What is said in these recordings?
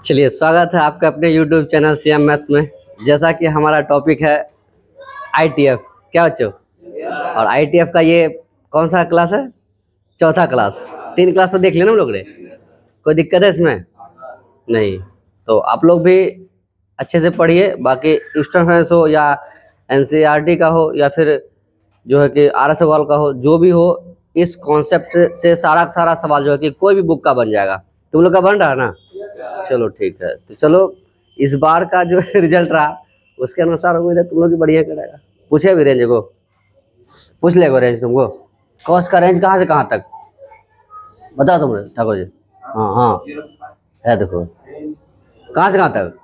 चलिए, स्वागत है आपका अपने यूट्यूब चैनल सीएम मैथ्स में। जैसा कि हमारा टॉपिक है आईटीएफ, क्या बच्चों? और आईटीएफ का ये कौन सा क्लास है? चौथा क्लास। 3 क्लास तो देख लेना हम लोग ने। कोई दिक्कत है इसमें? नहीं। तो आप लोग भी अच्छे से पढ़िए। बाकी ईस्टर्न फाइनेंस हो या एनसीईआरटी का हो या फिर जो है कि आरएस अग्रवाल का हो, जो भी हो, इस कॉन्सेप्ट से सारा सारा सवाल जो है कि कोई भी बुक का बन जाएगा। तुम लोग का बन रहा है ना? चलो ठीक है। तो चलो, इस बार का जो रिजल्ट रहा उसके अनुसार उम्मीद तुम लोग भी बढ़िया करेगा। पूछे अभी रेंज को? पूछ लेगा रेंज तुमको? कॉस्ट का रेंज कहाँ से कहाँ तक बताओ तुम ठाकुर जी? हाँ हाँ है, देखो कहाँ से कहाँ तक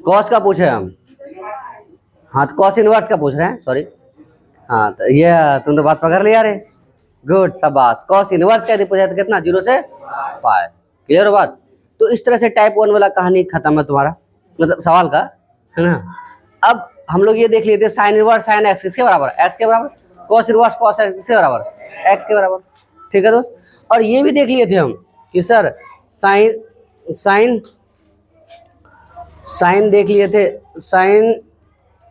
कॉस्ट का पूछे हम। हाँ, तो कॉस्ट इनवर्स का पूछ रहे हैं, सॉरी। हाँ, तो ये तुम तो बात पकड़ लिया रे। गुड, शाबाश। कॉस इनवर्स का यदि पूछा तो कितना? 0 से पाई। क्लियर हो बात? तो इस तरह से टाइप 1 वाला कहानी खत्म है तुम्हारा, मतलब सवाल का, है ना। अब हम लोग ये देख लिए थे साइन इनवर्स साइन एक्स किसके बराबर? एक्स के बराबर। कॉस इनवर्स कॉस एक्स किसके बराबर? एक्स के बराबर। ठीक है दोस्त। और ये भी देख लिए थे हम कि सर साइन साइन साइन देख लिए थे, साइन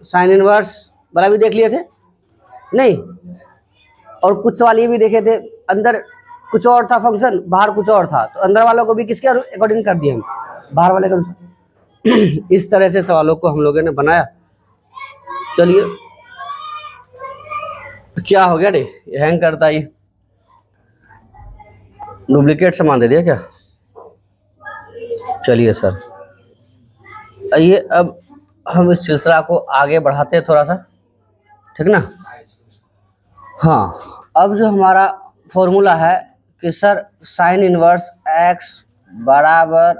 साइन इनवर्स वाला भी देख लिए थे नहीं। और कुछ सवाल ये भी देखे थे, अंदर कुछ और था फंक्शन, बाहर कुछ और था, तो अंदर वालों को भी किसके अकॉर्डिंग कर दिए हम? बाहर वाले के अनुसार। इस तरह से सवालों को हम लोगों ने बनाया। चलिए, क्या हो गया रे? ये हैंग करता है, डुप्लीकेट सामान दे दिया क्या? चलिए सर, आइए अब हम इस सिलसिला को आगे बढ़ाते हैं थोड़ा सा, ठीक ना। हाँ, अब जो हमारा फॉर्मूला है कि सर साइन इनवर्स एक्स बराबर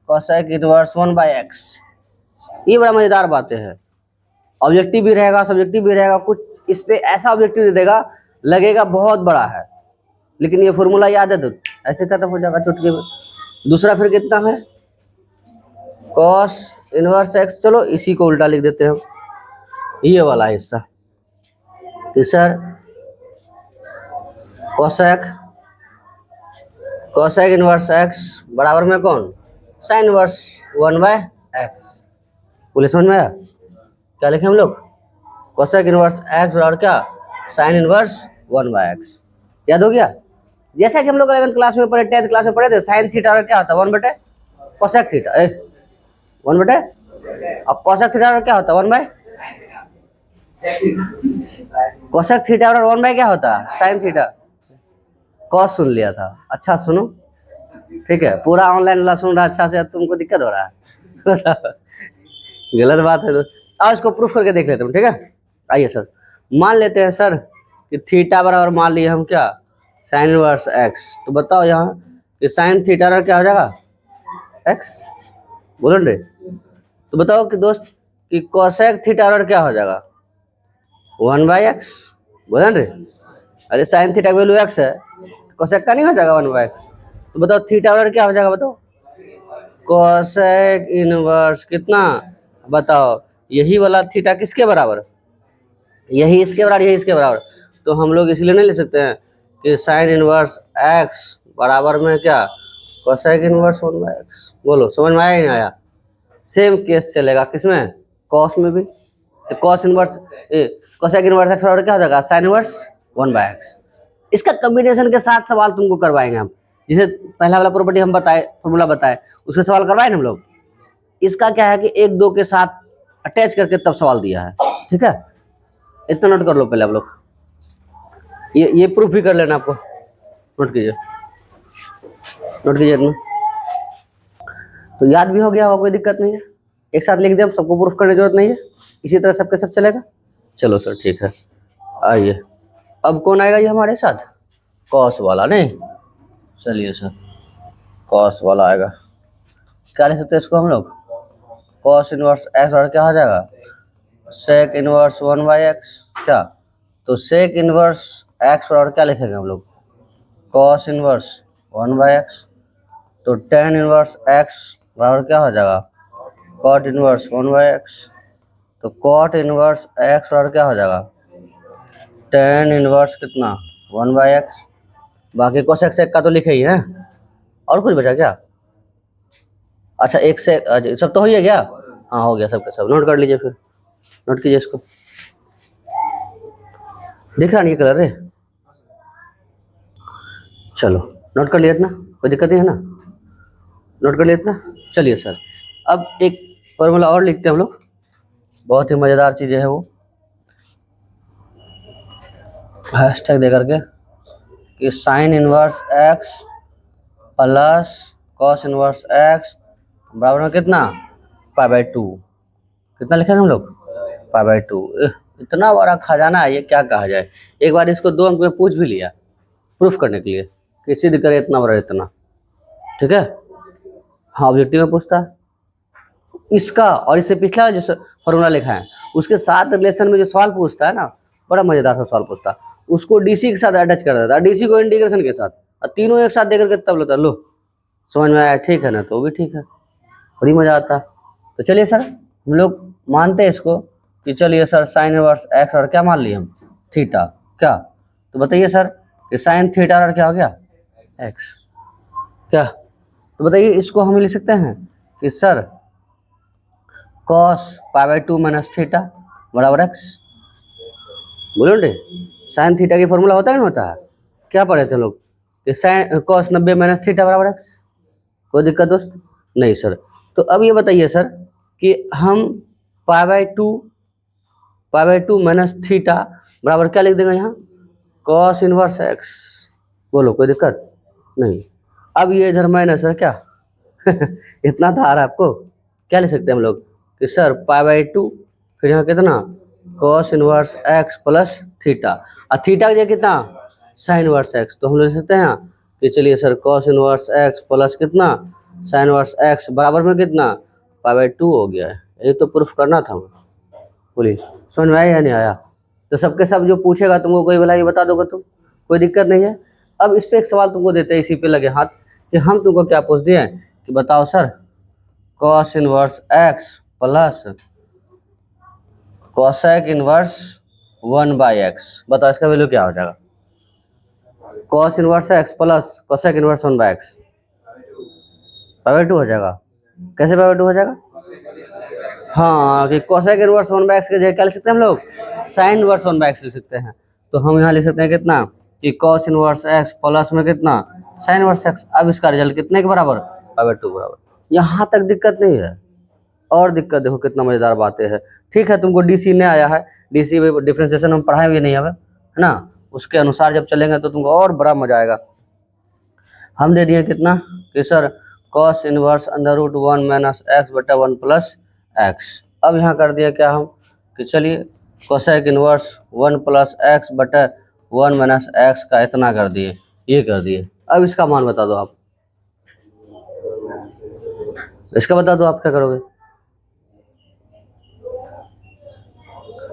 कोसेक इनवर्स 1/x, ये बड़ा मजेदार बातें हैं। ऑब्जेक्टिव भी रहेगा, सब्जेक्टिव भी रहेगा। कुछ इस पे ऐसा ऑब्जेक्टिव दे देगा, लगेगा बहुत बड़ा है, लेकिन ये फॉर्मूला याद है तो ऐसे खत्म हो जाएगा चुटकी में। दूसरा फिर कितना है? Cos inverse x. चलो इसी को उल्टा लिख देते हैं हम, ये वाला हिस्सा कि सर कोसेक इनवर्स एक्स बराबर में कौन? Sine inverse 1/x। बोले समझ में आया? क्या लिखे हम लोग? कोसेक इनवर्स एक्स बराबर क्या? Sine inverse 1/x। याद हो गया? जैसा कि हम लोग 11th क्लास में पढ़े, 10th क्लास में पढ़े थे, साइन थीटा और क्या होता है? 1/, कोसेक थीटा 1/, और कोसेक थीटा और क्या होता है? 1/, कोसेक थीटा और 1/, क्या होता है? Sign theta. कॉस सुन लिया था, अच्छा सुनो, ठीक है। पूरा ऑनलाइन वाला सुन रहा अच्छा से, तुमको दिक्कत हो रहा है? गलत बात है। आज इसको प्रूफ करके देख लेते हैं, ठीक है। आइए सर, मान लेते हैं सर कि थीटा बराबर मान लिए हम क्या? Sign inverse x. तो बताओ यहाँ कि साइन थीटा बराबर क्या हो जाएगा? एक्स। बोलो रे। तो बताओ कि दोस्त कि कोसेक थीटा बराबर क्या हो जाएगा? 1/x। बोलो रे। अरे साइन थीटा की वैल्यू एक्स है, कोसेक का नहीं हो जाएगा 1/x? तो बताओ थीटा बराबर क्या हो जाएगा? बताओ कोसेक इनवर्स कितना? बताओ यही वाला थीटा किसके बराबर? यही इसके बराबर, यही इसके बराबर। तो हम लोग इसलिए नहीं ले सकते हैं कि साइन इनवर्स एक्स बराबर में क्या? Cosec inverse 1/x। बोलो समझ में आया ही नहीं आया? सेम केस चलेगा किसमें? कॉस में भी। तो cos inverse cosec inverse x बराबर क्या हो जाएगा? Sine inverse 1/x। इसका कॉम्बिनेशन के साथ सवाल तुमको करवाएंगे हम, जिसे पहला वाला प्रॉपर्टी हम बताए, फॉर्मूला बताए, उसमें सवाल करवाए ना हम लोग। इसका क्या है कि 1 2 के साथ अटैच करके तब सवाल दिया है, ठीक है। इतना नोट कर लो पहले आप लोग, ये प्रूफ भी कर लेना आपको। नोट कीजिए, नोट कीजिए इतना। तो याद भी हो गया होगा, कोई दिक्कत नहीं है। एक साथ लिख दे, हम सबको प्रूफ करने की जरूरत नहीं है, इसी तरह सबके सब चलेगा। चलो सर ठीक है, आइए अब कौन आएगा ये हमारे साथ? कॉस वाला नहीं। चलिए सर, कॉस वाला आएगा। क्या लिख सकते हैं इसको हम लोग? कॉस इनवर्स एक्स और क्या हो जाएगा? Sec inverse 1/x। क्या? तो सेक इनवर्स एक्स बराबर क्या लिखेंगे हम लोग? Cos inverse 1/x। तो टेन इनवर्स एक्स बराबर क्या हो जाएगा? Cot inverse 1/x। तो कॉट इनवर्स एक्स बराबर क्या हो जाएगा? टेन इनवर्स कितना? 1/x। बाकी कोसेक सेक का तो लिखे ही है, और कुछ बचा क्या? अच्छा एक से सब तो हो ही गया। हाँ हो गया सबका सब। नोट कर लीजिए फिर, नोट कीजिए इसको। दिख रहा नहीं ये कलर है? चलो नोट कर लिया इतना, कोई दिक्कत नहीं है ना? नोट कर लिया इतना। चलिए सर अब एक फॉर्मूला और लिखते हैं हम लोग, बहुत ही मज़ेदार चीज़ें है वो, हैशटैग दे करके कि sign inverse x plus cos inverse x बराबर में कितना, π/2। कितना लिखेंगे हम लोग, π/2। इतना बड़ा खजाना है ये, क्या कहा जाए। एक बार इसको 2 अंक में पूछ भी लिया प्रूफ करने के लिए कि सिद्ध करे इतना बड़ा इतना, ठीक है। हाँ ऑब्जेक्टिव में पूछता है इसका, और इससे पिछला जो फॉर्मूला लिखा है उसके साथ रिलेशन में जो सवाल पूछता है ना, बड़ा मजेदार सा सवाल पूछता है, उसको डीसी के साथ अटैच कर देता है, डीसी को इंटीग्रेशन के साथ, और तीनों एक साथ देकर के तब लेता लो। समझ में आया? ठीक है ना? तो भी ठीक है, बड़ी मजा आता। तो चलिए सर हम लोग मानते हैं इसको कि चलिए सर साइन इनवर्स एक्स और क्या मान लिए हम, थीटा। क्या तो बताइए सर कि साइन थीटा और क्या हो गया, एक्स। क्या तो बताइए इसको हम लिख सकते हैं कि सर कॉस π/2 माइनस थीटा बराबर एक्स। बोलो ना, साइन थीटा की फॉर्मूला होता है ना, होता है। क्या पढ़े थे लोग कि साइन कॉस 90 माइनस थीटा बराबर एक्स। कोई दिक्कत दोस्त नहीं सर। तो अब ये बताइए सर कि हम π/2 माइनस थीटा बराबर क्या लिख देंगे यहाँ, कॉस इनवर्स एक्स। बोलो कोई दिक्कत नहीं। अब ये इधर माइनस है क्या इतना था आ रहा है आपको। क्या लिख सकते हैं हम लोग कि सर π/2 फिर यहाँ कितना cos inverse x plus theta, और थीटा की जगह कितना साइन इनवर्स एक्स। तो हम लोग लिख सकते हैं यहाँ कि चलिए sir cos inverse x plus कितना साइन इनवर्स एक्स बराबर में कितना π/2 हो गया है। ये तो प्रूफ करना था। बोलिए समझ में आया या नहीं आया? तो सबके सब जो पूछेगा तुमको कोई बोला ये बता दोगे तुम, कोई दिक्कत नहीं है। अब इस पे एक सवाल तुमको देते हैं, इसी पे लगे हाथ, कि हम तुमको क्या पूछ दिए कि बताओ sir cos inverse x plus cosec inverse 1/x, बताओ इसका वैल्यू क्या हो जाएगा। Cos inverse x plus cosec inverse 1/x π/2 हो जाएगा। कैसे π/2 हो जाएगा? हाँ कि कॉसेक इनवर्स 1/x के जगह क्या लिख सकते हैं हम लोग, साइन इनवर्स 1/x लिख सकते हैं। तो हम यहाँ लिख सकते हैं कितना कि कॉस इनवर्स एक्स प्लस में कितना साइन इनवर्स एक्स। अब इसका रिजल्ट कितने के बराबर, π/2 बराबर। यहाँ तक दिक्कत नहीं है। और दिक्कत देखो कितना मजेदार बातें है। ठीक है तुमको डीसी नहीं आया है, डीसी में डिफ्रेंसिएशन हम पढ़ाए भी नहीं है ना, उसके अनुसार जब चलेंगे तो तुमको और बड़ा मजा आएगा। हम दे दिए कितना कि sir cos inverse √1 minus x बटा 1 प्लस एक्स। अब यहाँ कर दिया क्या हम कि चलिए कोसेक इनवर्स 1 प्लस एक्स बटा 1 माइनस एक्स का इतना कर दिए, ये कर दिए। अब इसका मान बता दो आप, इसका बता दो आप क्या करोगे।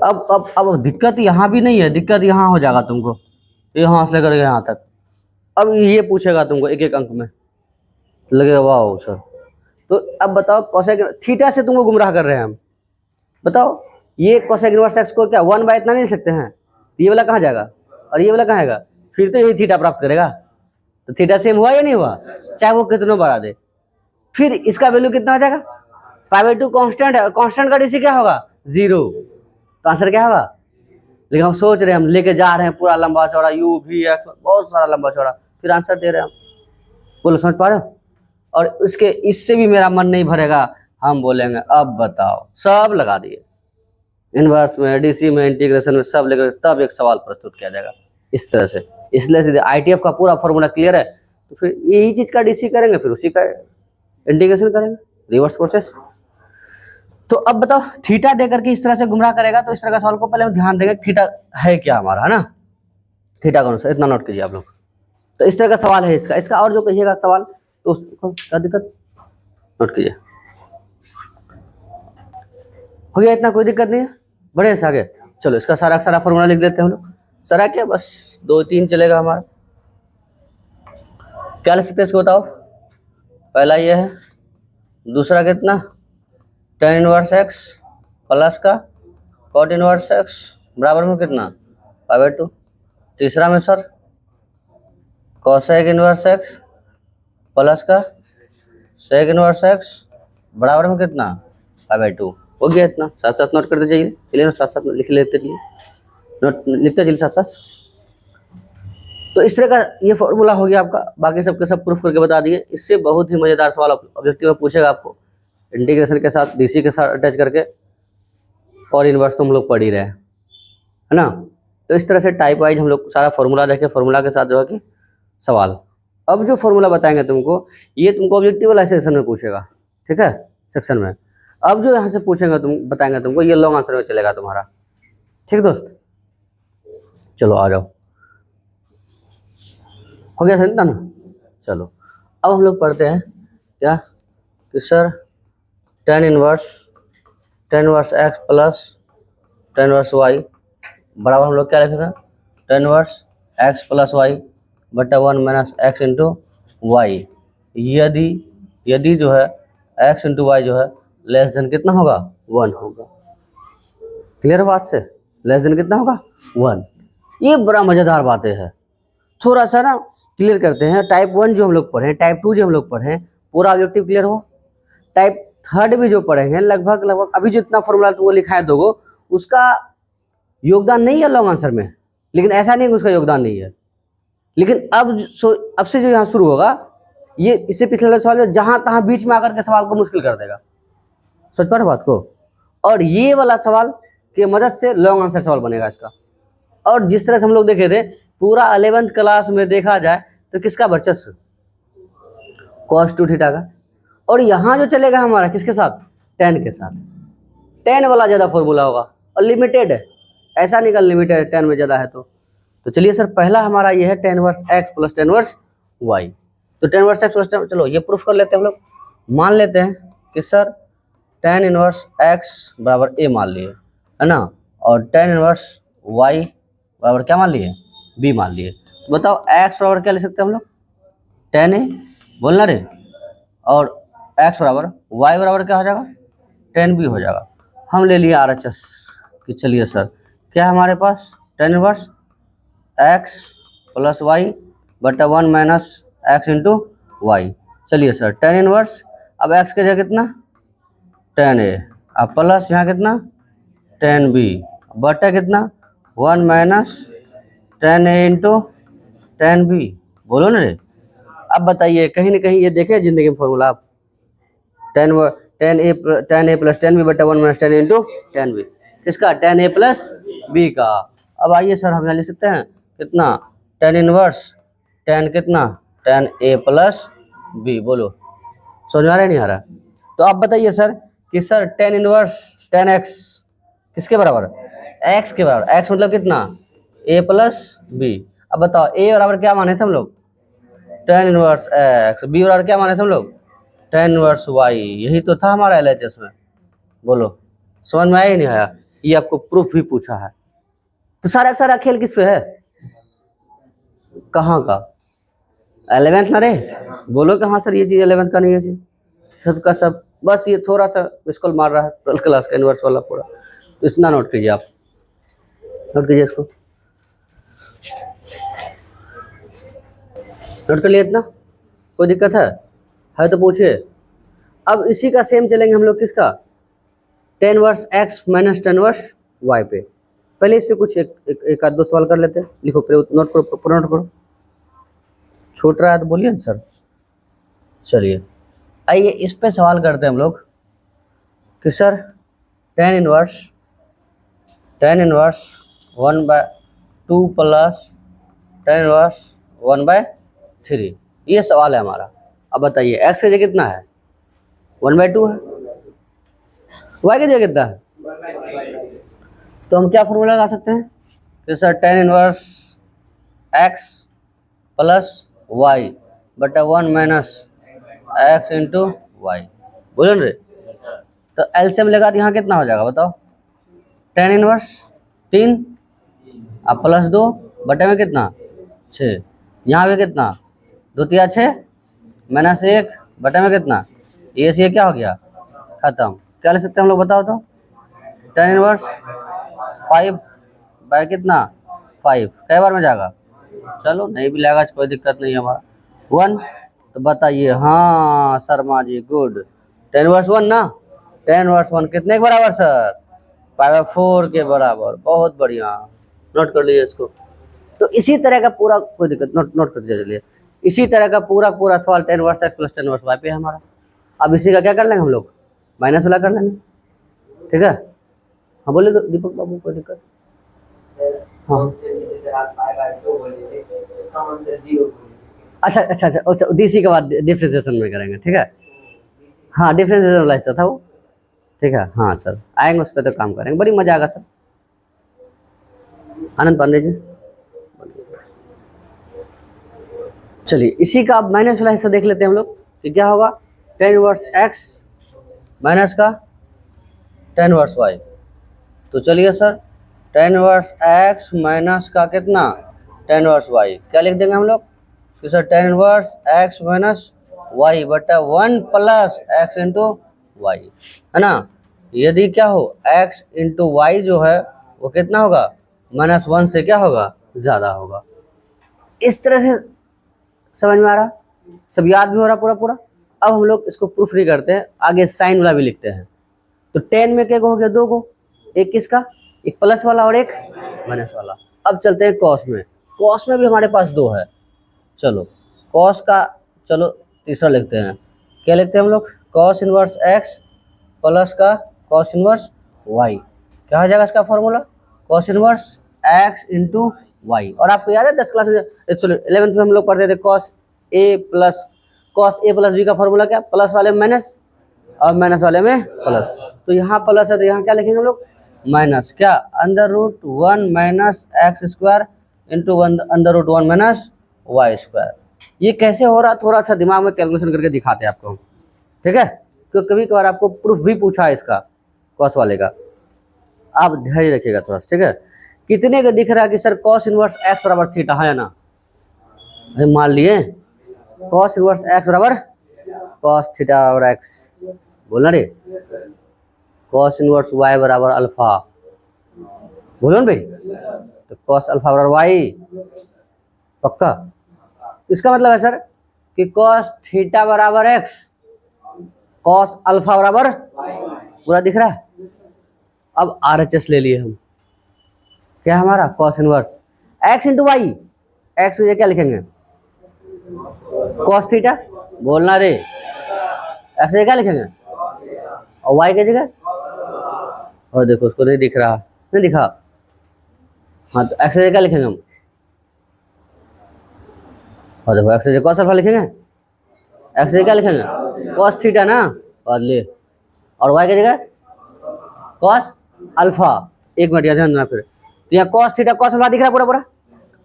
अब दिक्कत यहाँ भी नहीं है, दिक्कत यहाँ हो जाएगा तुमको, यहाँ से लेकर यहाँ तक। अब ये पूछेगा तुमको एक एक अंक में, लगेगा वाह सर। तो अब बताओ कोसेक थीटा से तुमको गुमराह कर रहे हैं हम। बताओ ये कोसेक इनवर्स एक्स को क्या 1 बाय इतना नहीं लिख सकते हैं, ये वाला कहाँ जाएगा और ये वाला कहाँ आएगा, फिर तो यही थीटा प्राप्त करेगा। तो थीटा सेम हुआ या नहीं हुआ, चाहे वो कितना बढ़ा दे। फिर इसका वैल्यू कितना हो जाएगा, π/2 कांस्टेंट है, कांस्टेंट का डीसी क्या होगा 0, तो आंसर क्या होगा। लेकिन हम सोच रहे हैं, हम लेके जा रहे हैं पूरा लंबा चौड़ा u v x बहुत सारा लंबा चौड़ा, फिर आंसर दे रहे हैं हम। बोलो समझ पा रहे हो। और उसके इससे भी मेरा मन नहीं भरेगा, हम बोलेंगे अब बताओ, सब लगा दिए इनवर्स में डीसी में इंटीग्रेशन में सब लेकर, तब एक सवाल प्रस्तुत किया जाएगा इस तरह से। इसलिए सीधे ITF का पूरा फॉर्मूला क्लियर है, तो फिर यही चीज का डीसी करेंगे, फिर उसी का इंटीग्रेशन करेंगे, रिवर्स प्रोसेस। तो अब बताओ थीटा देकर के इस तरह से गुमराह करेगा, तो इस तरह का सवाल को पहले हम ध्यान देंगे थीटा है क्या हमारा, है ना, थीटा कौन सा, इतना नोट कीजिए आप लोग। तो इस तरह का सवाल है इसका और जो कहिएगा सवाल तो उसको क्या दिक्कत, नोट कीजिए। हो गया इतना, कोई दिक्कत नहीं है, बढ़े से आगे। चलो इसका सारा फॉर्मूला लिख देते हैं हम लोग। सारा क्या, बस 2-3 चलेगा हमारा। क्या लिख सकते हैं इसको बताओ। पहला ये है, दूसरा कितना tan इनवर्स एक्स प्लस का cot इनवर्स एक्स बराबर में कितना π/2। तीसरा में sir cosec inverse x plus का सेक इनवर्स एक्स बराबर में कितना 5/2 हो गया। इतना साथ साथ नोट करते जाइए, चलिए ना साथ साथ लिख लेते चलिए, नोट लिखते चलिए साथ साथ। तो इस तरह का ये फॉर्मूला हो गया आपका, बाकी सबके सब प्रूफ करके बता दिए। इससे बहुत ही मज़ेदार सवाल ऑब्जेक्टिव में पूछेगा आपको, इंटीग्रेशन के साथ डीसी के साथ अटैच करके, और इनवर्स तो हम लोग पढ़ ही रहे हैं, है ना। तो इस तरह से टाइप वाइज हम लोग सारा फॉर्मूला देखे, फॉर्मूला के साथ जो है कि सवाल। अब जो फॉर्मूला बताएंगे तुमको, ये तुमको ऑब्जेक्टिव वाला सेक्शन में पूछेगा, ठीक है, सेक्शन में। अब जो यहाँ से पूछेंगे तुम बताएंगे तुमको, ये लॉन्ग आंसर में चलेगा तुम्हारा, ठीक दोस्त। चलो आ जाओ, हो गया समझता ना। चलो अब हम लोग पढ़ते हैं क्या कि sir tan inverse x plus tan inverse y बराबर हम लोग क्या लिखे थे, tan inverse x plus y बटा 1 माइनस एक्स इंटू वाई। यदि जो है एक्स इंटू वाई जो है लेस देन कितना होगा 1 होगा। क्लियर बात से, लेस देन कितना होगा 1। ये बड़ा मज़ेदार बातें है, थोड़ा सा ना क्लियर करते हैं। टाइप 1 जो हम लोग पढ़े, टाइप 2 जो हम लोग पढ़े, पूरा ऑब्जेक्टिव क्लियर हो। टाइप 3 भी जो पढ़ेंगे लगभग अभी जो इतना फॉर्मूला तुमको लिखाए दोगो, उसका योगदान नहीं है लॉन्ग आंसर में, लेकिन ऐसा नहीं कि उसका योगदान नहीं है। लेकिन अब से जो यहाँ शुरू होगा, ये इससे पिछले सवाल जहाँ तहाँ बीच में आकर के सवाल को मुश्किल कर देगा, सोच पा रहे बात को। और ये वाला सवाल की मदद से लॉन्ग आंसर सवाल बनेगा इसका। और जिस तरह से हम लोग देखे थे, पूरा 11th क्लास में देखा जाए तो किसका वर्चस्व, cos 2 थीटा का। और यहाँ जो चलेगा हमारा किसके साथ, tan के साथ। tan वाला ज़्यादा फॉर्मूला होगा और लिमिटेड है, ऐसा नहीं कर लिमिटेड 10 में ज़्यादा है तो चलिए सर पहला हमारा ये है tan inverse x plus tan inverse y। तो tan इनवर्स x प्लस चलो ये प्रूफ कर लेते हैं हम लोग। मान लेते हैं कि सर tan इनवर्स x बराबर a मान लिए, है ना, और tan इनवर्स y बराबर क्या मान लिए, b मान लिए। तो बताओ x बराबर क्या ले सकते हैं हम लोग, tan a बोलना रे, और x बराबर y बराबर क्या हो जाएगा, tan b हो जाएगा। हम ले लिए RHS कि चलिए सर क्या है हमारे पास, tan inverse x plus y बटा 1 माइनस एक्स इंटू वाई। चलिए सर tan इनवर्स, अब x के जगह कितना tan a, अब प्लस यहाँ कितना tan b बटा कितना 1 minus tan a into tan b, बोलो ना रे। अब बताइए कहीं ना कहीं ये देखे जिंदगी में फॉर्मूला आप, tan a plus tan b बटा 1 minus tan a into tan b, किसका, tan a प्लस b का। अब आइए सर हम यहाँ लिख सकते हैं कितना, tan इनवर्स tan कितना tan a प्लस b, बोलो समझ आ रहा है नहीं आ रहा। तो आप बताइए सर कि sir tan inverse tan x किसके बराबर, x के बराबर, x मतलब कितना a प्लस b। अब बताओ a बराबर क्या माने थे हम लोग, tan इनवर्स x, b बराबर क्या माने थे हम लोग tan इनवर्स y। यही तो था हमारा LHS में, बोलो समझ में आया ही नहीं आया। ये आपको प्रूफ भी पूछा है। तो सारा खेल किस पे है, कहाँ का, 11th ना रे, बोलो कि हाँ सर ये चीज़ 11th का नहीं है जी, सबका सब बस ये थोड़ा सा मिसकॉल मार रहा है 12th क्लास का इनवर्स वाला पूरा। तो इतना नोट कीजिए आप, नोट कीजिए इसको, नोट कर लिया इतना, कोई दिक्कत है तो पूछिए। अब इसी का सेम चलेंगे हम लोग किसका, tan inverse x minus tan inverse y पे। पहले इस पे कुछ एक आध दो सवाल कर लेते हैं, लिखो पहले नोट करो, पूरा नोट करो, छूट रहा है तो बोलिए ना सर। चलिए आइए इस पे सवाल करते हैं हम लोग कि sir tan inverse 1/2 plus tan inverse 1/3, ये सवाल है हमारा। अब बताइए x की जगह कितना है 1/2 है, y की जगह कितना है, तो हम क्या फॉर्मूला लगा सकते हैं कि sir tan inverse x plus y बटा 1 माइनस x इंटू वाई, बोलो रे। तो एलसीएम लगा तो यहाँ कितना हो जाएगा बताओ, tan इनवर्स 3 अब प्लस 2 बटे में कितना 6, यहाँ पे कितना 2 तिया 6 माइनस 1 बटे में कितना, ये से क्या हो गया खत्म। क्या ले सकते हैं हम लोग बताओ तो, tan इनवर्स 5 बाय कितना 5, कई बार में जाएगा, चलो नहीं भी लगेगा कोई दिक्कत नहीं है हमारा 1। तो बताइए हाँ Sharma ji good, ten verse one ना, टेन वर्स वन कितने के बराबर सर, पावर 4 के बराबर। बहुत बढ़िया, नोट कर लीजिए इसको। तो इसी तरह का पूरा, कोई दिक्कत, नोट कर दीजिए चलिए। इसी तरह का पूरा पूरा सवाल tan inverse x plus tan inverse y पे है हमारा। अब इसी का क्या कर लेंगे हम लोग, माइनस वाला कर लेंगे, ठीक है। हाँ बोले तो दीपक बाबू, कोई दिक्कत। हाँ अच्छा अच्छा अच्छा अच्छा, डीसी के बाद डिफ्रेंसिएशन में करेंगे, ठीक है। हाँ डिफ्रेंसिएशन वाला हिस्सा था वो, ठीक है। हाँ सर आएंगे उस पर तो काम करेंगे, बड़ी मजा आएगा सर। आनंद पांडे जी चलिए, इसी का अब माइनस वाला हिस्सा देख लेते हैं हम लोग कि क्या होगा। टेन वर्स एक्स माइनस का टेन वर्स वाई। तो चलिए sir, tan inverse x minus का कितना, टेन वर्स वाई, क्या लिख देंगे हम लोग कि sir tan inverse x minus y बटा 1 प्लस एक्स इंटू वाई, है ना। यदि क्या हो एक्स इंटू वाई जो है वो कितना होगा, -1 से क्या होगा, ज़्यादा होगा। इस तरह से समझ में आ रहा, सब याद भी हो रहा पूरा पूरा। अब हम लोग इसको प्रूफ नहीं करते हैं, आगे साइन वाला भी लिखते हैं। तो 10 में क्या हो गया, 2 को, एक किसका, एक प्लस वाला और एक माइनस वाला। अब चलते हैं कॉस में, कॉस में भी हमारे पास 2 है। चलो कॉस का, चलो तीसरा लिखते हैं, क्या लिखते हैं हम लोग, कॉस इनवर्स एक्स प्लस का कॉस इनवर्स वाई। क्या हो जाएगा इसका formula, cos inverse x into y. और आपको याद है 10 क्लास में, चलो 11th में हम लोग पढ़ते थे कॉस ए प्लस बी का फॉर्मूला क्या, प्लस वाले में माइनस और माइनस वाले में प्लस। तो यहाँ प्लस है तो यहाँ क्या लिखेंगे हम लोग, माइनस, क्या, under root 1 minus x square into under root 1 minus y square. ये कैसे हो रहा, थोड़ा सा दिमाग में कैलकुलेशन करके दिखाते हैं आपको, ठीक है, क्योंकि कभी कभार आपको प्रूफ भी पूछा है इसका कॉस वाले का, आप ध्यान रखिएगा थोड़ा सा, ठीक है। कितने का दिख रहा है कि सर कॉस इनवर्स एक्स बराबर थीटा, है ना, अरे मान लिए कॉस इनवर्स एक्स बराबर कॉस थीटा और एक्स, बोलना रे, कॉस इनवर्स वाई बराबर अल्फा, बोलो ना भाई, तो कॉस अल्फा बराबर वाई, पक्का। इसका मतलब है सर कि कॉस थीटा बराबर एक्स, कॉस अल्फा बराबर, पूरा दिख रहा है। अब RHS ले लिए हम, क्या हमारा cos inverse x into y, x की जगह क्या लिखेंगे, कॉस थीटा, बोलना रे, एक्स की जगह क्या लिखेंगे और वाई की जगह, और देखो उसको नहीं दिख रहा, नहीं दिखा, हाँ तो एक्स की जगह क्या लिखेंगे हम, और देखो एक्स की जगह कॉस अल्फा लिखेंगे, एक्स की जगह क्या लिखेंगे कॉस थीटा ना, और ले, और वाई की जगह कॉस अल्फा। एक मिनट ध्यान देना फिर, तो यहाँ कॉस थीटा कॉस अल्फा दिख रहा है पूरा पूरा,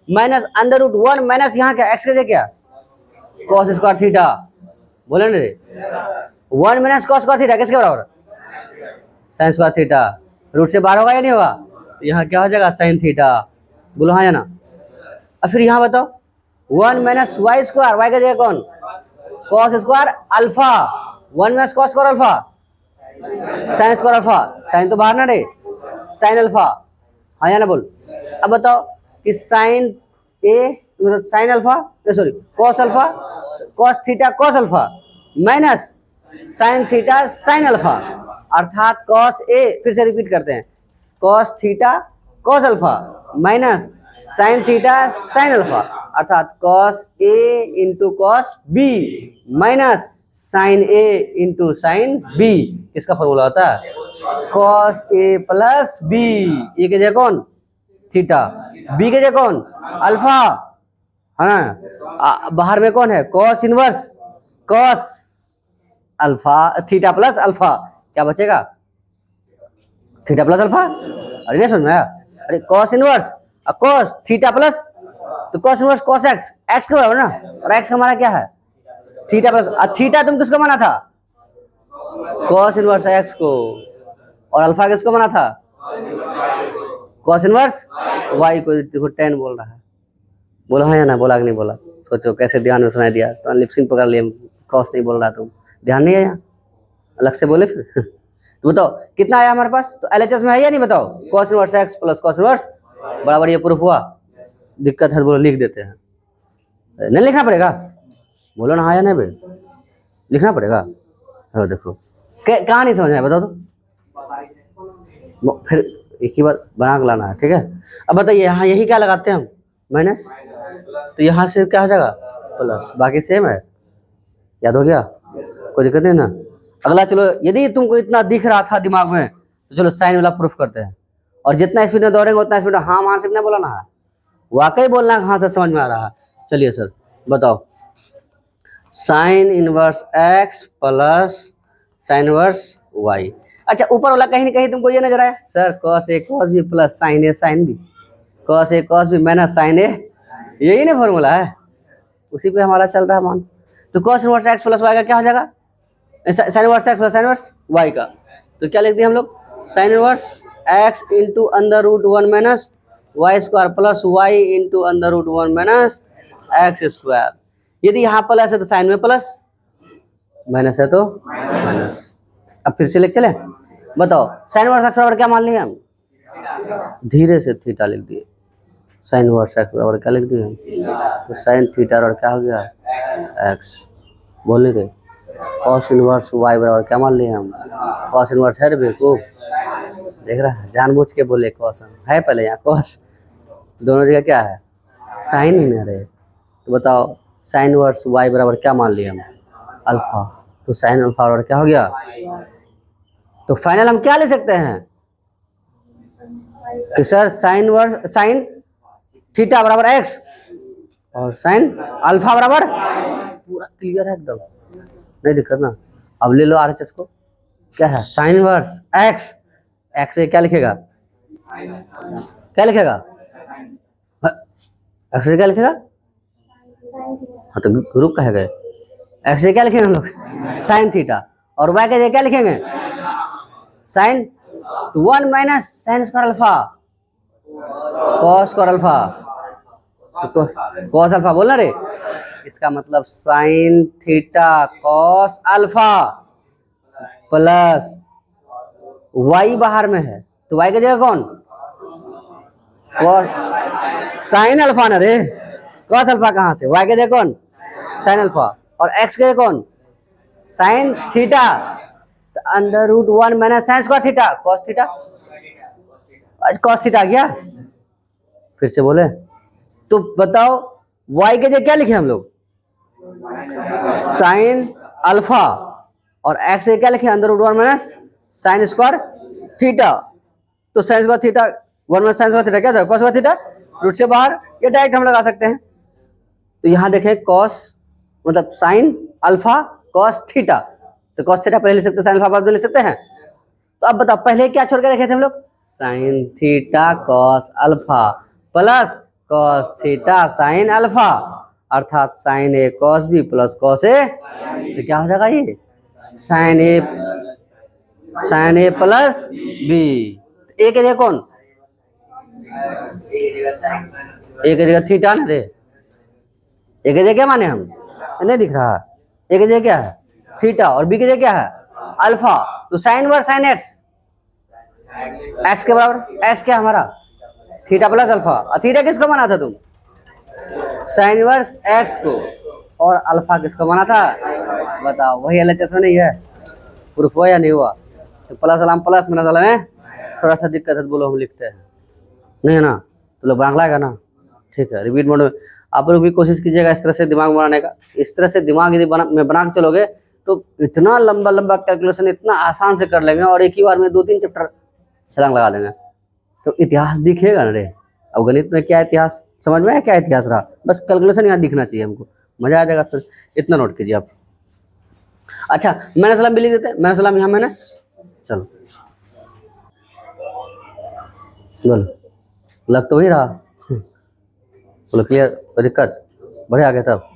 माइनस अंडर रूट 1 माइनस यहाँ क्या एक्स की जगह क्या कॉस स्क्वायर थीटा, बोले ना रे, 1 माइनस कॉस स्क्वायर थीटा किसके बराबर, साइन स्क्वायर थीटा, रूट से बाहर होगा या नहीं होगा, तो यहाँ क्या हो जाएगा साइन थीटा, बोलो हाँ या ना। और फिर यहाँ बताओ 1 माइनस वाई स्क्वायर, वाई का जगह कौन, cos square alpha, 1 minus cos square alpha, sine square alpha, sine तो बाहर ना रे, साइन अल्फा, हाँ या ना बोल। अब बताओ कि साइन ए मतलब sine alpha, sorry cos alpha, cos theta cos alpha minus sine theta sine alpha, अर्थात कॉस ए, फिर से रिपीट करते हैं, cos theta cos alpha minus sine theta sine alpha, अर्थात cos A into cos B minus sine A into sine B. किसका formula होता है, cos A plus B, A के जगह कौन थीटा, बी के जगह कौन अल्फा, है ना, बाहर में कौन है cos inverse cos alpha theta plus alpha, क्या बचेगा थीटा प्लस अल्फा, अरे नहीं समझ में आया, अरे cos inverse cos theta plus, तो cos inverse cos X, x के बराबर ना, और एक्स का हमारा क्या है थीटा प्लस, थीटा तुम किसको माना था कॉस इनवर्स एक्स को, और अल्फा किसको माना था कॉस इनवर्स वाई को। देखो 10 बोल रहा है, बोला है या ना, बोला कि नहीं बोला, सोचो कैसे ध्यान में सुनाई दिया, तो लिपसिंग पकड़ लिए, कॉस नहीं बोल रहा, तुम ध्यान नहीं आया, अलग से बोले फिर तो बताओ कितना आया हमारे पास, तो LHS में है या नहीं, बताओ cos inverse x plus cos inverse बराबर, ये प्रूफ हुआ, दिक्कत है बोलो लिख देते हैं, नहीं लिखना पड़ेगा, बोलो ना हाँ या नहीं भाई, लिखना पड़ेगा, हाँ देखो कहाँ नहीं समझ आया बताओ तो, फिर एक ही बात बना के लाना है, ठीक है। अब बताइए यहाँ यही क्या लगाते हैं हम, माइनस, तो यहाँ से क्या हो जाएगा प्लस, बाकी सेम है, याद हो गया, कोई दिक्कत नहीं ना। अगला चलो, यदि तुमको इतना दिख रहा था दिमाग में तो चलो साइन वाला प्रूफ करते हैं, और जितना स्पीड में दौड़ेंगे उतना स्पीड में हाँ हाँ सिर्फ नहीं बोलाना है, वाकई बोलना है, हाँ सर समझ में आ रहा है। चलिए सर बताओ, sine inverse x plus sine inverse y. अच्छा ऊपर वाला कहीं ना कहीं तुमको ये नजर आया sir, cos A cos B plus sign A sine B, cos A cos B minus sine ए, यही ना फॉर्मूला है, उसी पे हमारा चल रहा है मान। तो cos inverse x plus y का क्या हो जाएगा, sine inverse x plus sine inverse y का, तो क्या लिख दिए हम लोग, sine inverse x into under root one minus y square plus y into under root one minus x square. यदि यहाँ प्लस है तो साइन में प्लस, माइनस है तो माइनस। अब फिर से लिख चले, बताओ साइन इनवर्स एक्स बराबर क्या मान लिए हम, धीरे से थीटा लिख दिए, साइन इनवर्स एक्स बराबर क्या लिख दिए हम, तो साइन थीटा और क्या हो गया एक्स, बोल रहे कॉस इनवर्स वाई बराबर क्या मान लिए हम, कॉस इनवर्स है रे बेवकूफ, देख रहा है जानबूझ के बोले कॉस है, पहले यहाँ कॉस, दोनों जगह क्या है साइन ही ना रहे, तो बताओ साइन इनवर्स वाई बराबर क्या मान लिए हम अल्फा, तो साइन अल्फा बराबर क्या हो गया, तो फाइनल हम क्या ले सकते हैं कि sir sine inverse sine theta बराबर एक्स और साइन अल्फा बराबर, पूरा क्लियर है एकदम, नहीं दिक्कत ना। अब ले लो आरएचएस को, क्या है साइन वर्स एक्स, एक्स से क्या लिखेगा, क्या लिखेगा, एक्स से क्या लिखेगा, हाँ तो ग्रुप कहे गए, एक्स से क्या लिखेंगे हम लोग साइन थीटा, और वाई के जगह क्या लिखेंगे साइन, तो one minus sine square alpha cos square alpha, तो कॉस अल्फा बोलना रे, इसका मतलब sine theta cos alpha plus y बाहर में है, तो वाई की जगह कौन कॉस साइन अल्फा ना रे, कॉस अल्फा कहाँ से, वाई की जगह कौन साइन अल्फा, और एक्स के जगह कौन साइन थीटा, तो under root one minus sine square theta cos theta, cos theta आ गया। फिर से बोले तो बताओ y के जगह क्या लिखे हम लोग साइन अल्फा, और x से क्या लिखे under root one minus sine square theta, तो sine square theta one minus sine square theta क्या था कॉस स्क्वायर थीटा, रूट से बाहर ये डायरेक्ट हम लगा सकते हैं, तो यहाँ देखें कॉस मतलब साइन अल्फा कॉस थीटा, तो कॉस थीटा पहले ले सकते हैं, साइन अल्फा बाद में ले सकते हैं, तो अब बताओ पहले क्या छोड़ के रखे थे हम लोग sign theta cos alpha plus cos theta sine alpha, अर्थात sign A cos B plus cos A, तो क्या हो जाएगा ये sign A plus B, A के जगह कौन, ए के जगह थीटा ना रे, ए के जगह क्या माने हम, नहीं दिख रहा, ए के जगह क्या है थीटा और बी के जगह क्या है अल्फा, तो sine inverse sine x, x के बराबर एक्स क्या हमारा थीटा प्लस अल्फा, और थीटा किसको माना था तुम साइन इनवर्स एक्स को, और अल्फा किसको माना था बताओ, वही एलएचएस में नहीं है, प्रूफ हुआ या नहीं हुआ, तो प्लस अलाम प्लस माइनस अलाम में थोड़ा सा दिक्कत है, बोलो हम लिखते हैं नहीं है ना, तो लोग बांग्ला है ना, ठीक है। रिपीट मोड में आप लोग भी कोशिश कीजिएगा इस तरह से दिमाग बनाने का, इस तरह से दिमाग यदि बना के चलोगे तो इतना लंबा लंबा कैलकुलेशन इतना आसान से कर लेंगे, और एक ही बार में 2-3 चैप्टर छलांग लगा देंगे, तो इतिहास दिखेगा ना रे। अब गणित में क्या इतिहास समझ में है, क्या इतिहास रहा, बस कैलकुलेशन यहाँ दिखना चाहिए हमको, मजा आ जाएगा, फिर इतना नोट कीजिए आप। अच्छा माइनस सलाम भी लिख देते हैं, माइनस सलाम यहाँ माइनस, चलो बोलो लग तो वही रहा, बोलो क्लियर, कोई दिक्कत, बढ़िया आ गया तब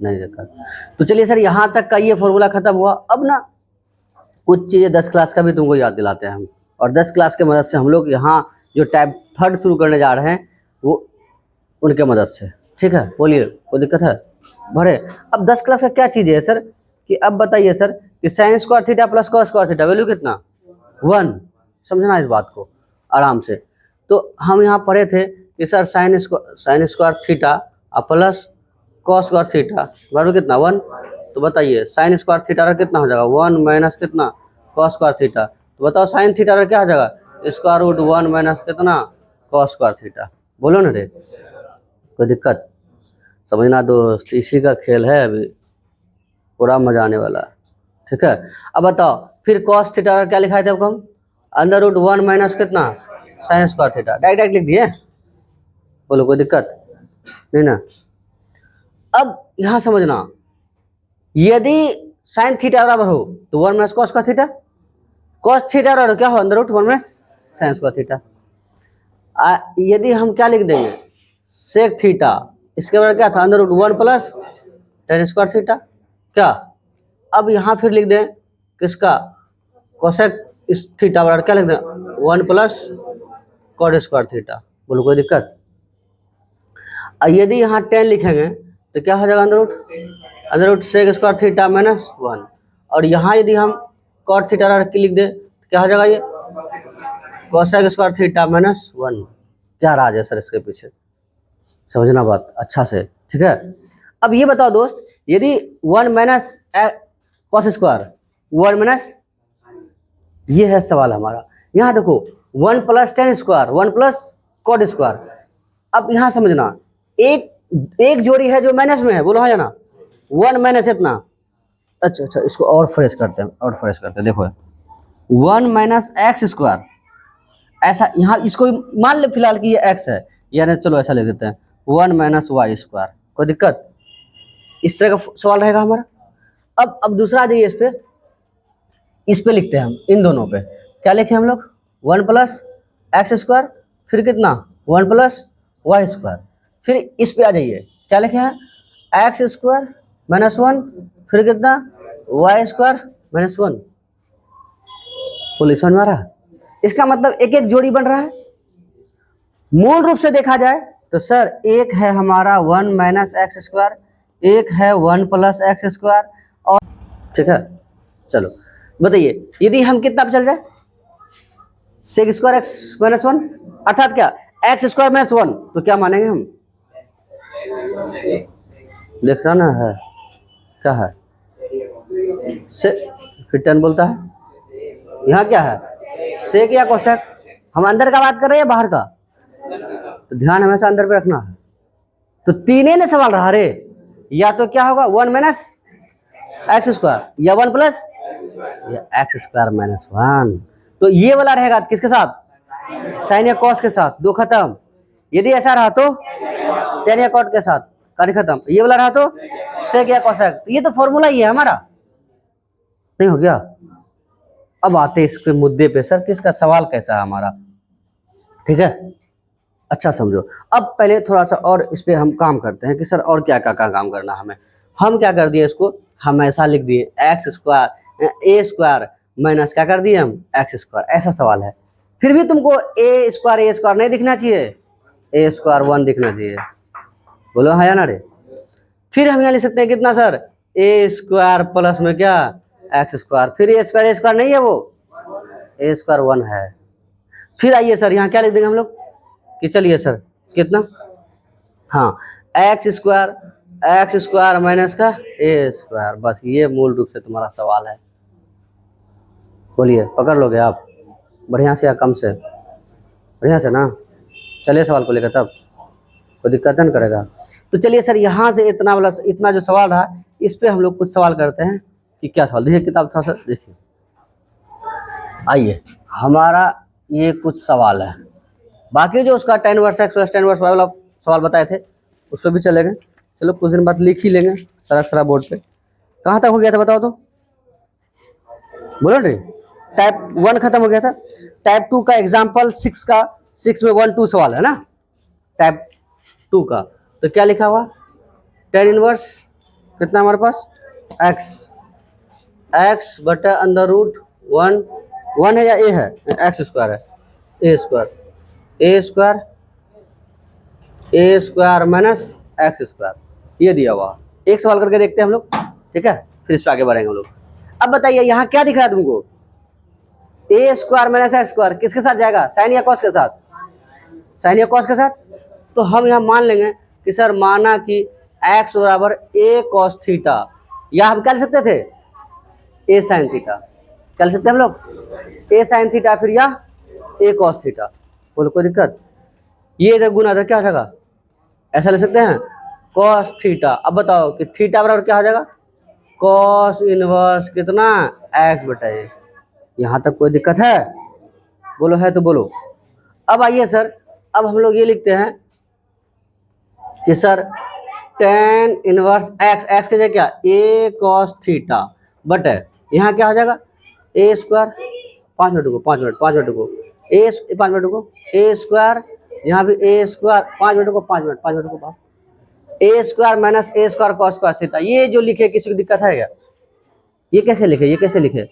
नहीं दिक्कत। तो चलिए सर यहाँ तक का ये फॉर्मूला खत्म हुआ। अब ना कुछ चीज़ें 10 क्लास का भी तुमको याद दिलाते हैं हम, और 10 क्लास के मदद से हम लोग यहाँ जो टाइप 3 शुरू करने जा रहे हैं वो उनके मदद से, ठीक है। बोलिए कोई दिक्कत है भरे। अब 10 क्लास का क्या चीज़ है सर कि अब बताइए सर कि sign square theta plus cos square theta value कितना 1, समझना इस बात को आराम से। तो हम यहाँ पढ़े थे कि sir sign square theta plus cos square theta बराबर कितना 1, तो बताइए साइन स्क्वायर थीटा का कितना हो जाएगा 1 माइनस कितना कॉस स्क्वायर थीटा। तो बताओ साइन थीटा का क्या हो जाएगा, स्क्वायर रूट 1 माइनस कितना, कॉस स्क्वायर थीटा। बोलो ना रे, कोई दिक्कत? समझना दोस्त, इसी का खेल है, अभी पूरा मजा आने वाला है। ठीक है, अब बताओ फिर कॉस थीटा का क्या लिखा है हम, अंडर रूट 1 माइनस कितना, साइन स्क्वायर थीटा। डायरेक्ट लिख दिए, बोलो कोई दिक्कत नहीं ना। अब यहां समझना, यदि साइन थीटा बराबर हो तो 1 minus cos square theta, cos theta बराबर क्या हो, under root 1 minus sine square theta. यदि हम क्या लिख देंगे, सेक थीटा, इसके बराबर क्या था, under root 1 plus tan square theta. क्या, अब यहाँ फिर लिख दें किसका, कोसेक इस थीटा बराबर क्या लिख दें, 1 प्लस कॉट स्क्वायर थीटा। बोलो कोई दिक्कत? यदि यहाँ 10 लिखेंगे तो क्या हो जाएगा, under root sec square theta minus 1। और यहाँ यदि हम कॉट थीटा लिख दें तो क्या हो जाएगा, ये कोसेक स्क्वायर थीटा माइनस 1। क्या राज है सर इसके पीछे, समझना बात अच्छा से। ठीक है, अब ये बताओ दोस्त, यदि 1 माइनस कॉस स्क्वायर 1 माइनस, ये है सवाल हमारा। यहाँ देखो 1 plus tan square 1 plus cot square. अब यहाँ समझना, एक जोड़ी है जो माइनस में है, बोलो हाँ या ना, 1 माइनस इतना। अच्छा, इसको और फ्रेश करते हैं, देखो 1 माइनस एक्स स्क्वायर, ऐसा यहाँ इसको मान ले फिलहाल कि ये एक्स है, यानी चलो ऐसा ले देते हैं 1 माइनस वाई स्क्वायर। कोई दिक्कत? इस तरह का सवाल रहेगा हमारा। अब दूसरा आ जाइए, इस पे लिखते हैं हम, इन दोनों पे क्या लिखे हम लोग, 1 प्लस एक्स स्क्वायर, फिर कितना 1 प्लस वाई स्क्वायर। फिर इस पे आ जाइए, क्या लिखे हैं, एक्स स्क्वायर माइनस 1, फिर कितना वाई स्क्वायर माइनस 1। बोलिए समझ में आ रहा है? इसका मतलब एक एक जोड़ी बन रहा है। मूल रूप से देखा जाए तो सर एक है हमारा 1 माइनस एक्स स्क्वायर, एक है 1 प्लस एक्स स्क्वायर, और ठीक है। चलो बताइए, यदि हम कितना पे चल जाए, सेक स्क्वायर एक्स माइनस 1, अर्थात क्या, एक्स स्क्वायर माइनस 1, तो क्या मानेंगे हम, देख रहा ना है क्या है, से फिर 10 बोलता है, यहाँ क्या है, सेक या कोसेक। हम अंदर का बात कर रहे हैं बाहर का, तो ध्यान हमेशा अंदर पे रखना है। तो तीन ने सवाल रहा रे, या तो क्या होगा 1 माइनस एक्स स्क्वायर, या 1 प्लस या एक्स स्क्वायर माइनस 1। तो ये वाला रहेगा किसके साथ, साइन या कॉस के साथ, दो खत्म। यदि ऐसा रहा तो टेन या कॉट के साथ, कहानी खत्म। ये वाला रहा तो सेक या कोसेक। ये तो फॉर्मूला ही है हमारा, नहीं हो गया? अब आते इसके मुद्दे पे, सर किसका सवाल कैसा है हमारा, ठीक है, अच्छा समझो। अब पहले थोड़ा सा और इस पे हम काम करते हैं कि सर और क्या क्या काम करना हमें। हम क्या कर दिए, इसको हम ऐसा लिख दिए एक्स स्क्वायर ए स्क्वायर माइनस क्या कर दिए हम एक्स स्क्वायर, ऐसा सवाल है। फिर भी तुमको ए स्क्वायर नहीं दिखना चाहिए, ए स्क्वायर 1 दिखना चाहिए। बोलो हाँ या ना रे। फिर हम यहाँ लिख सकते हैं कितना सर, ए स्क्वायर प्लस में क्या एक्स स्क्वायर, फिर ए स्क्वायर नहीं है, वो ए स्क्वायर 1 है। फिर आइए सर यहाँ क्या लिख देंगे हम लोग कि चलिए सर कितना, हाँ एक्स स्क्वायर माइनस का ए स्क्वायर। बस ये मूल रूप से तुम्हारा सवाल है। बोलिए पकड़ लोगे आप बढ़िया से या कम से, बढ़िया से ना। चलिए सवाल को लेकर, तब कोई दिक्कत नहीं करेगा। तो चलिए सर यहाँ से इतना जो सवाल रहा, इस पे हम लोग कुछ सवाल करते हैं कि क्या सवाल। देखिए किताब था सर, देखिए आइए, हमारा ये कुछ सवाल है। बाकी जो उसका tan inverse x plus tan inverse y वाला सवाल बताए थे उस पर भी चलेंगे। चलो कुछ दिन बाद लिख ही लेंगे सारा बोर्ड पे। कहाँ तक हो गया था बताओ तो, बोलो नहीं। टाइप 1 खत्म हो गया था, टाइप 2 का एग्जाम्पल 6 में 1 2 सवाल है ना टाइप 2 का। तो क्या लिखा हुआ, tan इनवर्स कितना हमारे पास एक्स बटा अंडर रूट 1 है या ए है, एक्स स्क्वायर है, ए स्क्वायर माइनस एक्स स्क्वायर, ये दिया हुआ। एक सवाल करके देखते हैं हम लोग, ठीक है, फिर इस पर आगे बढ़ेंगे हम लोग। अब बताइए यहाँ क्या दिख रहा है तुमको, ए स्क्वायर माइनस एक्स स्क्वायर किसके साथ जाएगा, साइन या कॉस के साथ, साइन या कॉस के साथ। तो हम यहाँ मान लेंगे कि सर माना कि x बराबर ए कॉस थीटा, या हम क्या लिख सकते थे ए साइन थीटा। क्या लिख सकते हैं हम लोग? ए साइन थीटा फिर या ए कॉस थीटा। बोलो कोई दिक्कत? ये इधर गुना था क्या हो जाएगा? ऐसा लिख सकते हैं कॉस थीटा। अब बताओ कि थीटा बराबर क्या हो जाएगा? कॉस इनवर्स कितना? एक्स बटा ए। यहाँ तक कोई दिक्कत है? बोलो है तो बोलो। अब आइए सर, अब हम लोग ये लिखते हैं कि sir ten inverse x, x की जगह क्या? ए कॉस थीटा बट यहाँ क्या हो जाएगा? ए स्क्वायर, 5 मिनट रुको, 5 मिनट रुको, ए 5 मिनट रुको, ए स्क्वायर, यहाँ भी ए स्क्वायर, 5 मिनट रुको, 5 मिनट रुको, ए स्क्वायर माइनस ए स्क्वायर कॉस स्क्वायर थीटा। ये जो लिखे किसी को दिक्कत है क्या? ये कैसे लिखे? ये कैसे लिखे?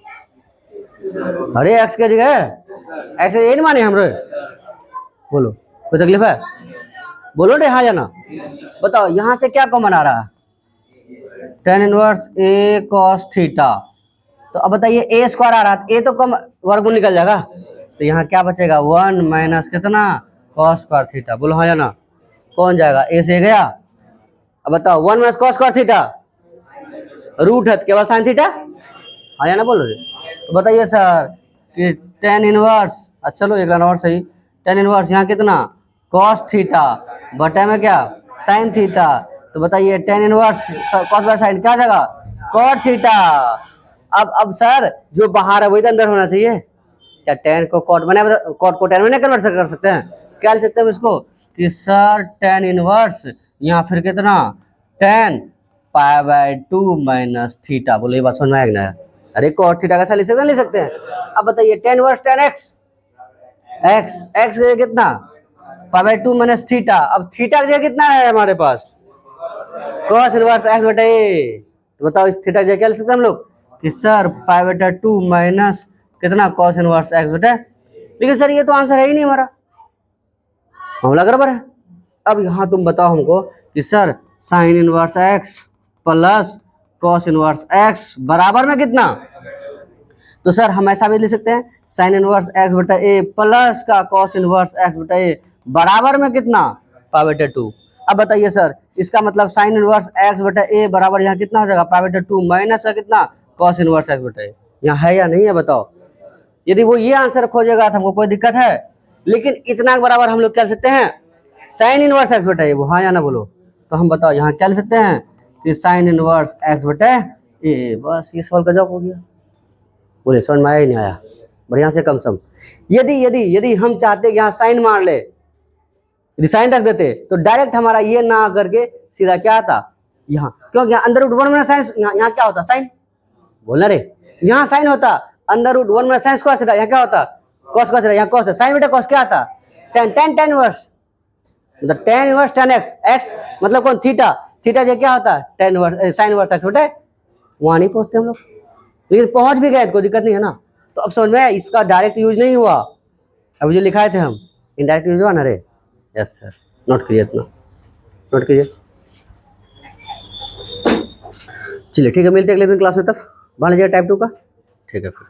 अरे एक्स की जगह एक्स ये नहीं माने हम रे। बोलो कोई तकलीफ है? बोलो रे हाँ या ना। बताओ यहाँ से क्या कॉमन आ रहा है? टेन इनवर्स ए कॉस थीटा। तो अब बताइए ए स्क्वायर आ रहा है, ए तो कम वर्गमूल निकल जाएगा, तो यहाँ क्या बचेगा? 1 माइनस कितना? Cos square theta. बोलो हाँ या ना। कौन जाएगा? ए से गया। अब बताओ 1 minus cos square theta root है केवल साइन थीटा। हाँ या ना बोलो रे। तो बताइए सर कि टेन इनवर्स, अच्छा चलो एक लाइन और सही, टेन इनवर्स यहाँ कितना? कॉस थीटा बटे में क्या? Sign theta. तो बताइए tan inverse cos by sine क्या जाएगा? Cot theta. अब सर जो बाहर है वही तो अंदर होना चाहिए। क्या टेन को कॉट बने, कॉट को टेन में कन्वर्ट कर सकते हैं? क्या लिख सकते हैं इसको कि सर टेन इनवर्स यहाँ फिर कितना? Ten pi by 2 minus theta. बोलो ये बात समझ में आएगा ना? अरे कॉट थीटा कैसा लिख सकते हैं? लिख सकते हैं। अब बताइए tan inverse tan X, X X कितना? Pi by 2 minus theta. अब थीटा की जगह कितना है हमारे पास? कॉस इनवर्स एक्स बटा ए। तो बताओ इस थीटा की जगह क्या लिख सकते हैं हम लोग कि सर पाई बटा 2 माइनस कितना? कॉस इनवर्स एक्स बटा। लेकिन सर ये तो आंसर है ही नहीं हमारा, मामला गड़बड़ है। अब यहाँ तुम बताओ हमको कि sir sign inverse x plus cos inverse x बराबर में कितना? तो सर हम ऐसा भी लिख सकते हैं साइन इनवर्स एक्स बटा ए प्लस का कॉस इनवर्स एक्स बटा ए बराबर में कितना? पाई बटा 2। अब बताइए सर इसका मतलब साइन इनवर्स एक्स बटा ए बराबर यहाँ कितना हो जाएगा? पाई बटा 2 माइनस का कितना? कॉस इनवर्स एक्स बटा ए। यहाँ है या नहीं है बताओ? यदि वो ये आंसर खोजेगा तो हमको कोई दिक्कत है, लेकिन इतना बराबर हम लोग क्या सकते हैं? साइन इनवर्स एक्स बटा ए। वो हाँ या ना बोलो। तो हम बताओ यहाँ क्या लिख सकते हैं कि साइन इनवर्स एक्स बटा ए। बस ये सवाल का जवाब हो गया। बोले समझ में आया ही नहीं आया? बढ़िया से कम सम। यदि यदि यदि हम चाहते कि यहाँ साइन मार ले, यदि साइन रख देते तो डायरेक्ट हमारा ये ना करके सीधा क्या आता? यहाँ, क्योंकि यहाँ अंदर रूट 1 में साइन, यहाँ क्या होता? साइन। बोलना रे, यहाँ साइन होता, अंदर रूट 1 में साइन स्क्वायर थीटा, यहाँ क्या होता? Cos square theta. यहाँ कॉस है, साइन बेटा कॉस क्या आता? टेन टेन टेन इनवर्स, मतलब ten inverse tan X, x मतलब कौन? थीटा। थीटा जो क्या होता है? Tan inverse sine inverse x बेटा। वहाँ नहीं पहुँचते हम लोग, लेकिन पहुँच भी गए तो कोई दिक्कत नहीं है ना। तो अब समझ में इसका डायरेक्ट यूज नहीं हुआ, अब जो लिखाए थे हम इनडायरेक्ट यूज हुआ ना रे। यस सर, नोट कीजिए, इतना नोट कीजिए। चलिए ठीक है, मिलते हैं अगले दिन क्लास में, तब बना लीजिएगा टाइप 2 का। ठीक है फिर।